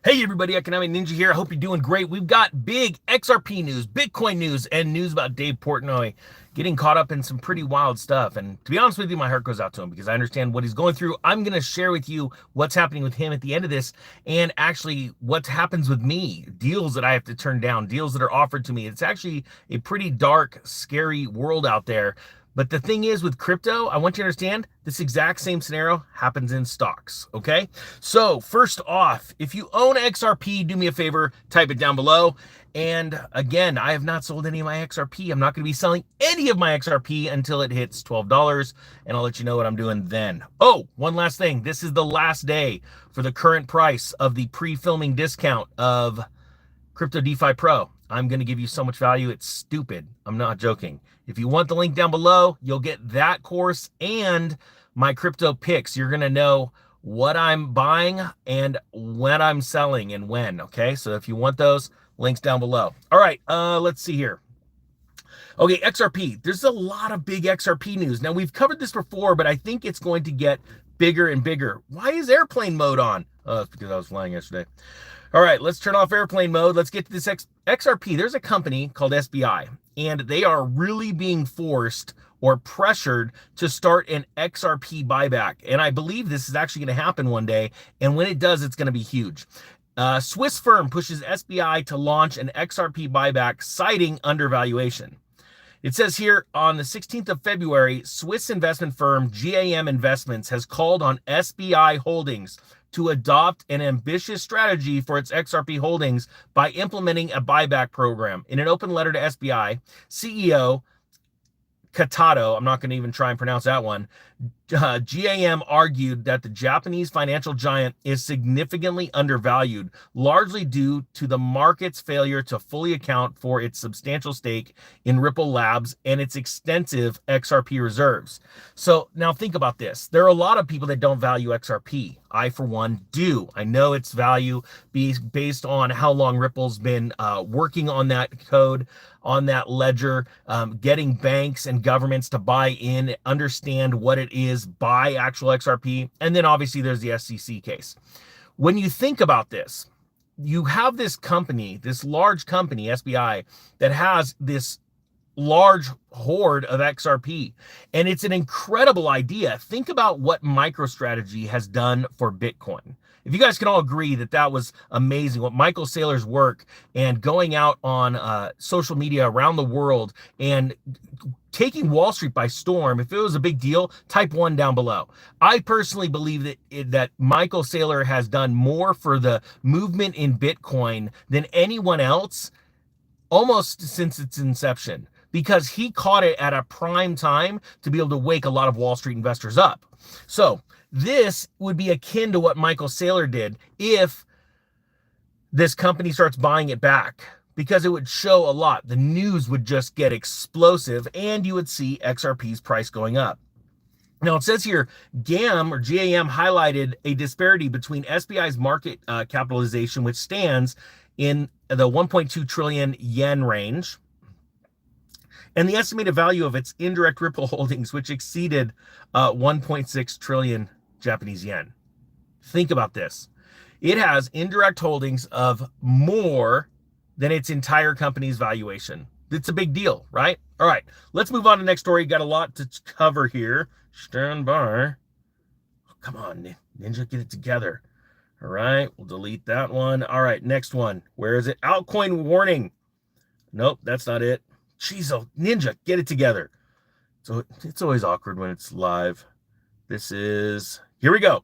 Hey everybody, Economic Ninja here. I hope you're doing great. We've got big XRP news, Bitcoin news, and news about Dave Portnoy getting caught up in some pretty wild stuff. And to be honest with you, my heart goes out to him because I understand what he's going through. I'm going to share with you what's happening with him at the end of this and actually what happens with me, deals that I have to turn down, deals that are offered to me. It's actually a pretty dark, scary world out there. But the thing is with crypto, I want you to understand this exact same scenario happens in stocks, okay? So first off, if you own XRP, do me a favor, type it down below. And again, I have not sold any of my XRP. I'm not going to be selling any of my XRP until it hits $12, and I'll let you know what I'm doing then. Oh, one last thing. This is the last day for the current price of the pre-filming discount of Crypto DeFi Pro. I'm going to give you so much value. It's stupid. I'm not joking. If you want the link down below, you'll get that course and my crypto picks. You're going to know what I'm buying and when I'm selling and when. Okay. So if you want those, links down below. All right. Let's see here. Okay. XRP. There's a lot of big XRP news. Now we've covered this before, but I think it's going to get bigger and bigger. Why is airplane mode on? Oh, it's because I was flying yesterday. All right, let's turn off airplane mode. Let's get to this XRP. There's a company called SBI, and they are really being forced or pressured to start an XRP buyback. And I believe this is actually going to happen one day. And when it does, it's going to be huge. Swiss firm pushes SBI to launch an XRP buyback, citing undervaluation. It says here on the 16th of February, Swiss investment firm GAM Investments has called on SBI Holdings to adopt an ambitious strategy for its XRP holdings by implementing a buyback program. In an open letter to SBI, CEO Katato, I'm not going to even try and pronounce that one, GAM argued that the Japanese financial giant is significantly undervalued, largely due to the market's failure to fully account for its substantial stake in Ripple Labs and its extensive XRP reserves. So now think about this. There are a lot of people that don't value XRP. I, for one, do. I know its value based on how long Ripple's been working on that code, on that ledger, getting banks and governments to buy in, understand what it is, buy actual XRP. And then obviously there's the SEC case. When you think about this, you have this company, this large company, SBI, that has this large hoard of XRP. And it's an incredible idea. Think about what MicroStrategy has done for Bitcoin. If you guys can all agree that that was amazing, what Michael Saylor's work and going out on social media around the world and taking Wall Street by storm. If it was a big deal, type 1 down below. I personally believe that Michael Saylor has done more for the movement in Bitcoin than anyone else almost since its inception, because he caught it at a prime time to be able to wake a lot of Wall Street investors up. So this would be akin to what Michael Saylor did if this company starts buying it back, because it would show a lot. The news would just get explosive and you would see XRP's price going up. Now it says here, GAM highlighted a disparity between SBI's market capitalization, which stands in the 1.2 trillion yen range, and the estimated value of its indirect Ripple holdings, which exceeded 1.6 trillion Japanese yen. Think about this. It has indirect holdings of more than its entire company's valuation. It's a big deal, right? All right, let's move on to the next story. Got a lot to cover here. Stand by. Oh, come on, Ninja, get it together. All right, we'll delete that one. All right, next one. Where is it? Altcoin warning. Nope, that's not it. Jeez, oh, Ninja, get it together. So it's always awkward when it's live. This is, here we go.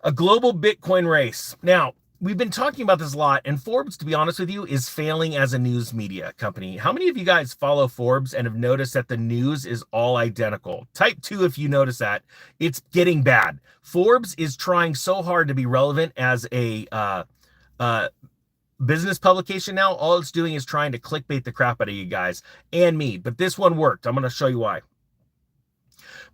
A global Bitcoin race. Now, we've been talking about this a lot, and Forbes, to be honest with you, is failing as a news media company. How many of you guys follow Forbes and have noticed that the news is all identical? Type 2 if you notice that. It's getting bad. Forbes is trying so hard to be relevant as a business publication now. All it's doing is trying to clickbait the crap out of you guys and me. But this one worked. I'm going to show you why.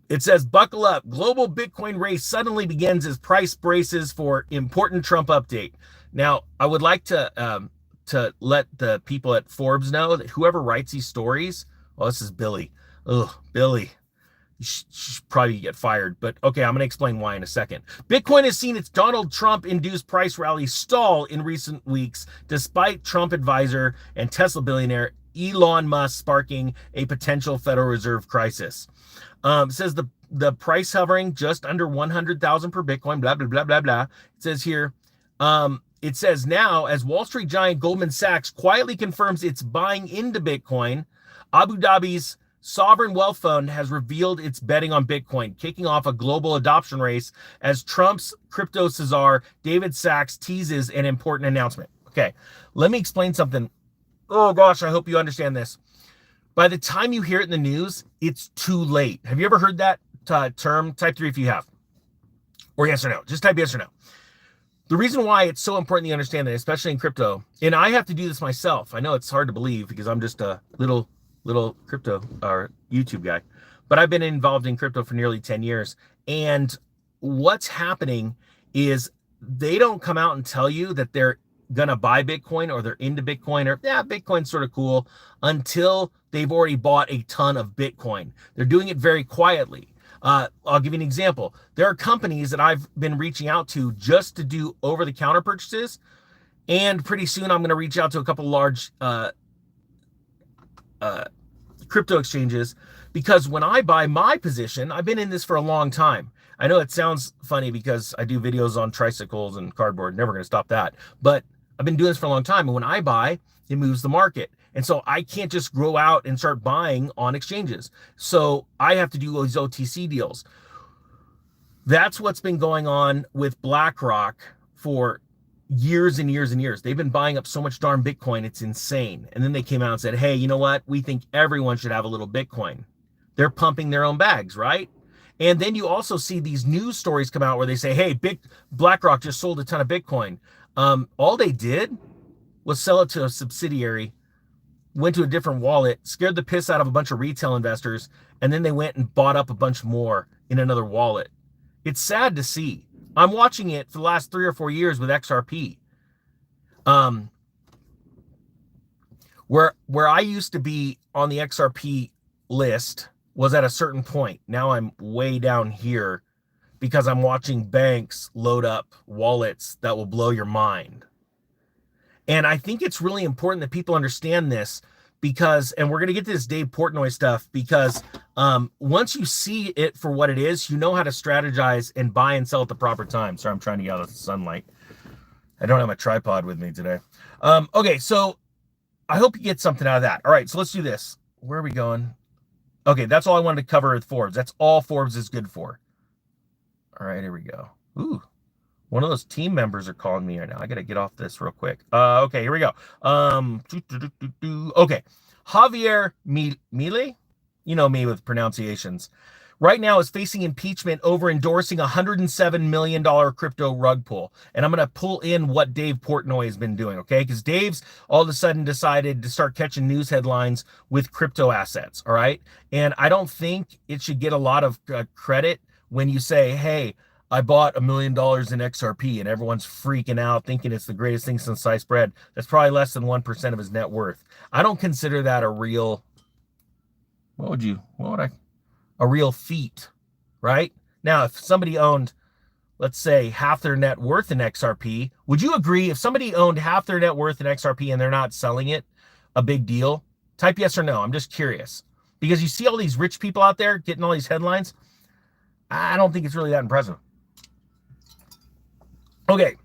It says, buckle up. Global Bitcoin race suddenly begins as price braces for important Trump update. Now, I would like to let the people at Forbes know that whoever writes these stories, well, this is Billy. Oh, Billy, should probably get fired, but okay, I'm going to explain why in a second. Bitcoin has seen its Donald Trump-induced price rally stall in recent weeks, despite Trump advisor and Tesla billionaire Elon Musk sparking a potential Federal Reserve crisis. Says the price hovering just under 100,000 per Bitcoin, blah, blah, blah, blah, blah. It says here, it says now, as Wall Street giant Goldman Sachs quietly confirms it's buying into Bitcoin, Abu Dhabi's sovereign wealth fund has revealed its betting on Bitcoin, kicking off a global adoption race as Trump's crypto czar David Sachs teases an important announcement. Okay, let me explain something. Oh gosh, I hope you understand this. By the time you hear it in the news, it's too late. Have you ever heard that term? Type 3 if you have. Or yes or no. Just type yes or no. The reason why it's so important you understand that, especially in crypto, and I have to do this myself. I know it's hard to believe because I'm just a little crypto or YouTube guy, but I've been involved in crypto for nearly 10 years. And what's happening is they don't come out and tell you that they're going to buy Bitcoin or they're into Bitcoin or, yeah, Bitcoin's sort of cool until they've already bought a ton of Bitcoin. They're doing it very quietly. I'll give you an example. There are companies that I've been reaching out to just to do over-the-counter purchases. And pretty soon I'm going to reach out to a couple large crypto exchanges, because when I buy my position, I've been in this for a long time. I know it sounds funny because I do videos on tricycles and cardboard, never going to stop that. But I've been doing this for a long time. And when I buy, it moves the market. And so I can't just go out and start buying on exchanges. So I have to do those OTC deals. That's what's been going on with BlackRock for years and years and years. They've been buying up so much darn Bitcoin, it's insane. And then they came out and said, hey, you know what? We think everyone should have a little Bitcoin. They're pumping their own bags, right? And then you also see these news stories come out where they say, hey, BlackRock just sold a ton of Bitcoin. All they did was sell it to a subsidiary, went to a different wallet, scared the piss out of a bunch of retail investors, and then they went and bought up a bunch more in another wallet. It's sad to see. I'm watching it for the last 3 or 4 years with XRP. Where I used to be on the XRP list was at a certain point. Now I'm way down here because I'm watching banks load up wallets that will blow your mind. And I think it's really important that people understand this because, and we're going to get to this Dave Portnoy stuff, because once you see it for what it is, you know how to strategize and buy and sell at the proper time. Sorry, I'm trying to get out of the sunlight. I don't have a tripod with me today. Okay, so I hope you get something out of that. All right, so let's do this. Where are we going? Okay, that's all I wanted to cover with Forbes. That's all Forbes is good for. All right, here we go. Ooh, one of those team members are calling me right now. I got to get off this real quick. Okay, here we go. Okay, Javier Milei, you know me with pronunciations, right now is facing impeachment over endorsing a $107 million crypto rug pull. And I'm going to pull in what Dave Portnoy has been doing, okay? Because Dave's all of a sudden decided to start catching news headlines with crypto assets, all right? And I don't think it should get a lot of credit when you say, hey, I bought $1 million in XRP, and everyone's freaking out thinking it's the greatest thing since sliced bread. That's probably less than 1% of his net worth. I don't consider that a real, a real feat, right? Now, if somebody owned, let's say, half their net worth in XRP, would you agree if somebody owned half their net worth in XRP and they're not selling it, a big deal? Type yes or no. I'm just curious. Because you see all these rich people out there getting all these headlines. I don't think it's really that impressive. Okay,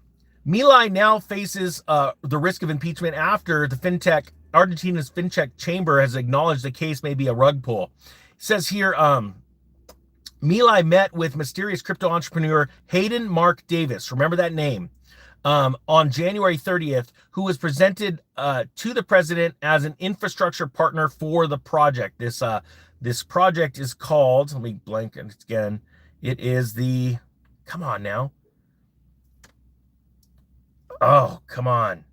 Milei now faces the risk of impeachment after the Argentina's fintech chamber has acknowledged the case may be a rug pull. It says here, Milei met with mysterious crypto entrepreneur Hayden Mark Davis, remember that name, on January 30th, who was presented to the president as an infrastructure partner for the project. This project is called, let me blank it again, it is the, come on now. Oh, come on.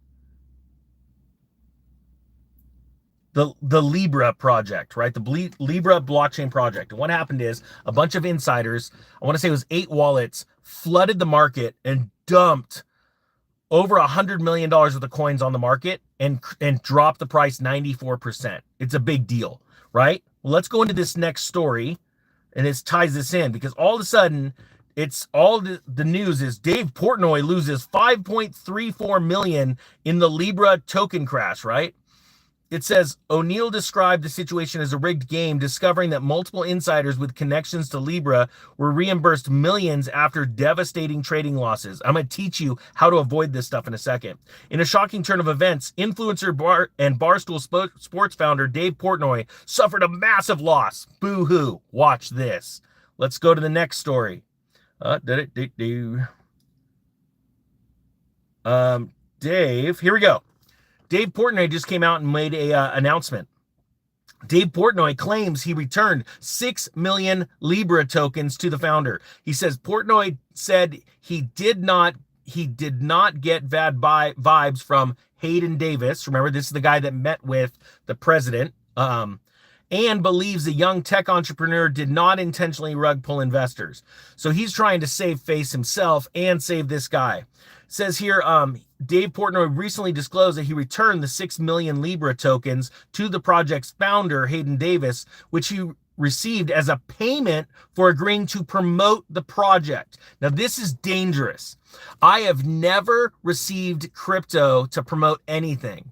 The LIBRA project, right? The LIBRA blockchain project. And what happened is a bunch of insiders, I want to say it was 8 wallets, flooded the market and dumped over $100 million worth of coins on the market and dropped the price 94%. It's a big deal, right? Well, let's go into this next story And this ties this in because all of a sudden, it's all the news is Dave Portnoy loses 5.34 million in the Libra token crash, right? It says O'Neill described the situation as a rigged game, discovering that multiple insiders with connections to Libra were reimbursed millions after devastating trading losses. I'm going to teach you how to avoid this stuff in a second. In a shocking turn of events, influencer and Barstool Sports founder Dave Portnoy suffered a massive loss. Boo-hoo. Watch this. Let's go to the next story. Dave, here we go. Dave Portnoy just came out and made a announcement. Dave Portnoy claims he returned 6 million Libra tokens to the founder. He says Portnoy said he did not get bad vibes from Hayden Davis. Remember, this is the guy that met with the president. And believes the young tech entrepreneur did not intentionally rug pull investors. So he's trying to save face himself and save this guy. Says here, Dave Portnoy recently disclosed that he returned the 6 million Libra tokens to the project's founder, Hayden Davis, which he received as a payment for agreeing to promote the project. Now, this is dangerous. I have never received crypto to promote anything.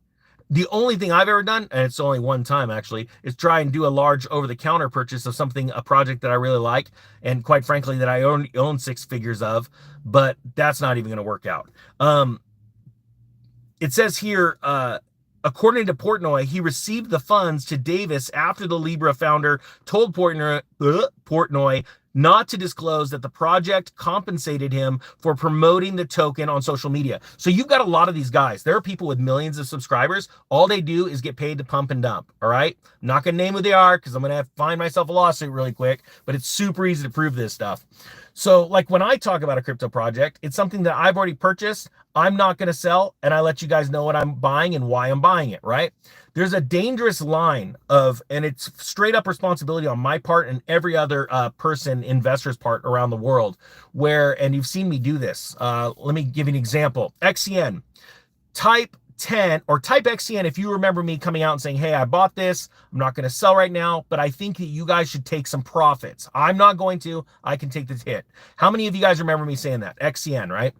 The only thing I've ever done, and it's only one time actually, is try and do a large over-the-counter purchase of something, a project that I really like, and quite frankly, that I own 6 figures of, but that's not even going to work out. It says here, according to Portnoy, he received the funds to Davis after the Libra founder told Portnoy not to disclose that the project compensated him for promoting the token on social media. So you've got a lot of these guys. There are people with millions of subscribers. All they do is get paid to pump and dump, all right? I'm not going to name who they are because I'm going to find myself a lawsuit really quick, but it's super easy to prove this stuff. So like when I talk about a crypto project, it's something that I've already purchased. I'm not going to sell, and I let you guys know what I'm buying and why I'm buying it, right? There's a dangerous line of, and it's straight up responsibility on my part and every other investor's part around the world where, and you've seen me do this. Let me give you an example. XCN, type 10 or type XCN if you remember me coming out and saying, hey, I bought this. I'm not going to sell right now, but I think that you guys should take some profits. I'm not going to. I can take this hit. How many of you guys remember me saying that? XCN, right?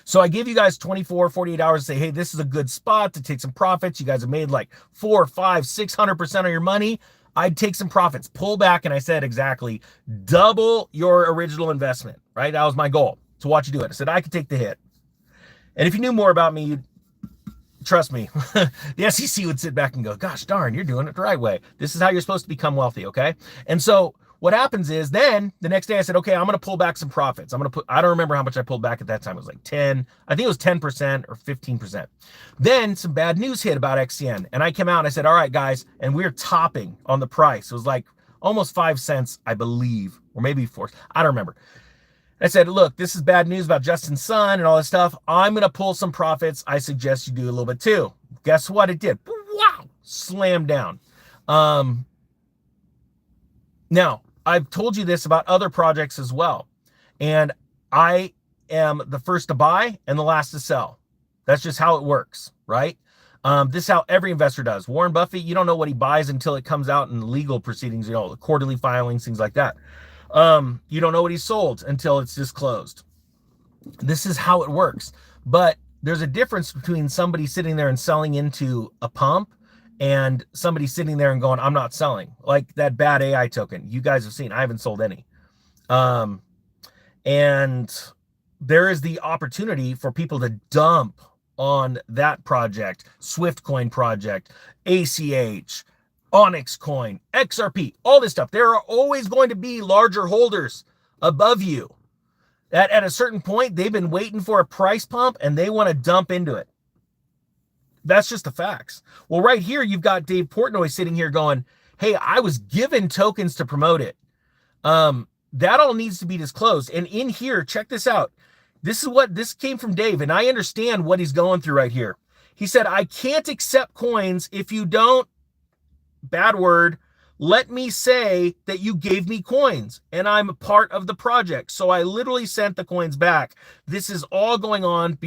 So I give you guys 24, 48 hours to say, hey, this is a good spot to take some profits. You guys have made like 4, 5, 600% of your money. I'd take some profits, pull back. And I said, exactly, double your original investment, right? That was my goal to watch you do it. I said, I could take the hit. And if you knew more about me, you'd trust me, the SEC would sit back and go, gosh darn, you're doing it the right way. This is how you're supposed to become wealthy. Okay. And so what happens is then the next day I said, okay, I'm going to pull back some profits. I don't remember how much I pulled back at that time. It was like 10, I think it was 10% or 15%. Then some bad news hit about XCN. And I came out and I said, all right, guys. And we're topping on the price. It was like almost 5 cents, I believe, or maybe 4. I don't remember. I said, look, this is bad news about Justin Sun and all this stuff. I'm going to pull some profits. I suggest you do a little bit too. Guess what it did? Wow. Slam down. Now, I've told you this about other projects as well. And I am the first to buy and the last to sell. That's just how it works, right? This is how every investor does. Warren Buffett, you don't know what he buys until it comes out in legal proceedings, you know, the quarterly filings, things like that. You don't know what he sold until it's disclosed. This is how it works. But there's a difference between somebody sitting there and selling into a pump and somebody sitting there and going, I'm not selling. Like that bad AI token. You guys have seen, I haven't sold any. And there is the opportunity for people to dump on that project, Swift Coin project, ACH, Onyx Coin, XRP, all this stuff. There are always going to be larger holders above you that at a certain point, they've been waiting for a price pump and they want to dump into it. That's just the facts. Well, right here, you've got Dave Portnoy sitting here going, hey, I was given tokens to promote it. That all needs to be disclosed. And in here, check this out. This came from Dave, and I understand what he's going through right here. He said, I can't accept coins if you don't, bad word, let me say that you gave me coins and I'm a part of the project. So I literally sent the coins back. This is all going on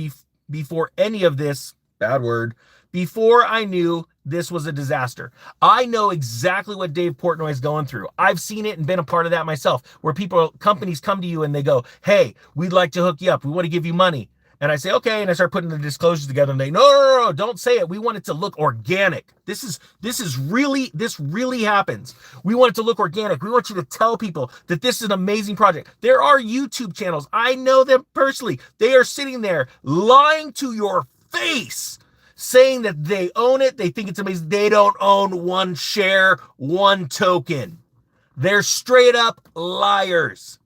before any of this, bad word, before I knew this was a disaster. I know exactly what Dave Portnoy is going through. I've seen it and been a part of that myself, where companies come to you and they go, hey, we'd like to hook you up. We want to give you money. And I say, okay. And I start putting the disclosures together and they, no, don't say it. We want it to look organic. This really happens. We want it to look organic. We want you to tell people that this is an amazing project. There are YouTube channels. I know them personally. They are sitting there lying to your face, saying that they own it. They think it's amazing. They don't own one share, one token. They're straight up liars.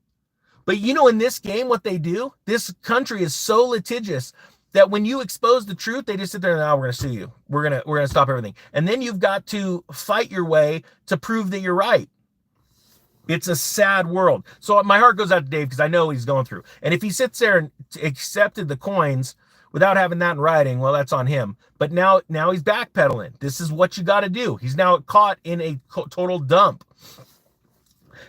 But you know, in this game, what they do, this country is so litigious that when you expose the truth, they just sit there and, we're going to sue you. We're going to stop everything. And then you've got to fight your way to prove that you're right. It's a sad world. So my heart goes out to Dave because I know what he's going through. And if he sits there and accepted the coins without having that in writing, well, that's on him. But now he's backpedaling. This is what you got to do. He's now caught in a total dump.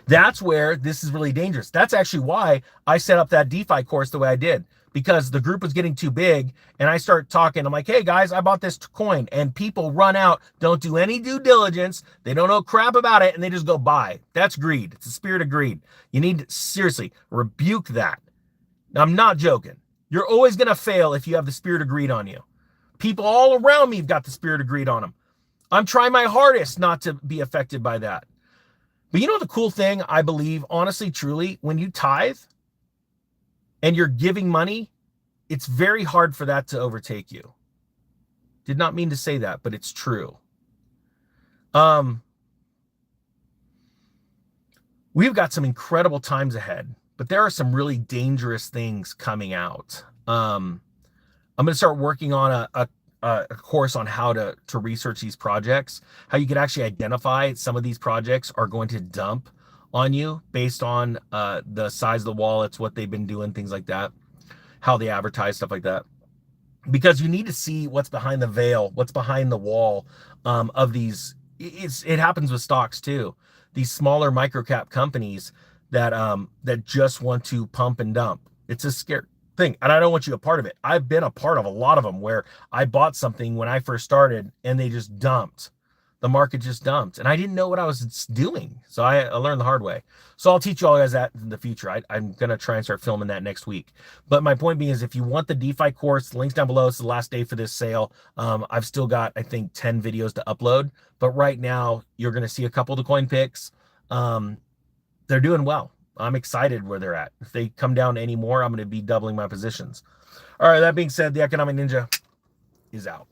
That's where this is really dangerous. That's actually why I set up that DeFi course the way I did, because the group was getting too big and I start talking. I'm like, hey guys, I bought this coin, and people run out, don't do any due diligence. They don't know crap about it and they just go buy. That's greed. It's a spirit of greed. You need to seriously rebuke that. Now, I'm not joking. You're always going to fail if you have the spirit of greed on you. People all around me have got the spirit of greed on them. I'm trying my hardest not to be affected by that. But you know the cool thing, I believe, honestly, truly, when you tithe and you're giving money, it's very hard for that to overtake you. Did not mean to say that, but it's true. We've got some incredible times ahead, but there are some really dangerous things coming out. I'm going to start working on a course on how to research these projects, how you can actually identify some of these projects are going to dump on you based on the size of the wallets, what they've been doing, things like that, how they advertise, stuff like that. Because you need to see what's behind the veil, what's behind the wall of these. It happens with stocks too. These smaller microcap companies that just want to pump and dump. It's a scary thing, and I don't want you a part of it. I've been a part of a lot of them where I bought something when I first started and they just dumped. The market just dumped and I didn't know what I was doing. So I learned the hard way. So I'll teach you all guys that in the future. I'm going to try and start filming that next week. But my point being is, if you want the DeFi course, the link's down below. It's the last day for this sale. I've still got, I think, 10 videos to upload. But right now, you're going to see a couple of the coin picks. They're doing well. I'm excited where they're at. If they come down any more, I'm going to be doubling my positions. All right, that being said, the Economic Ninja is out.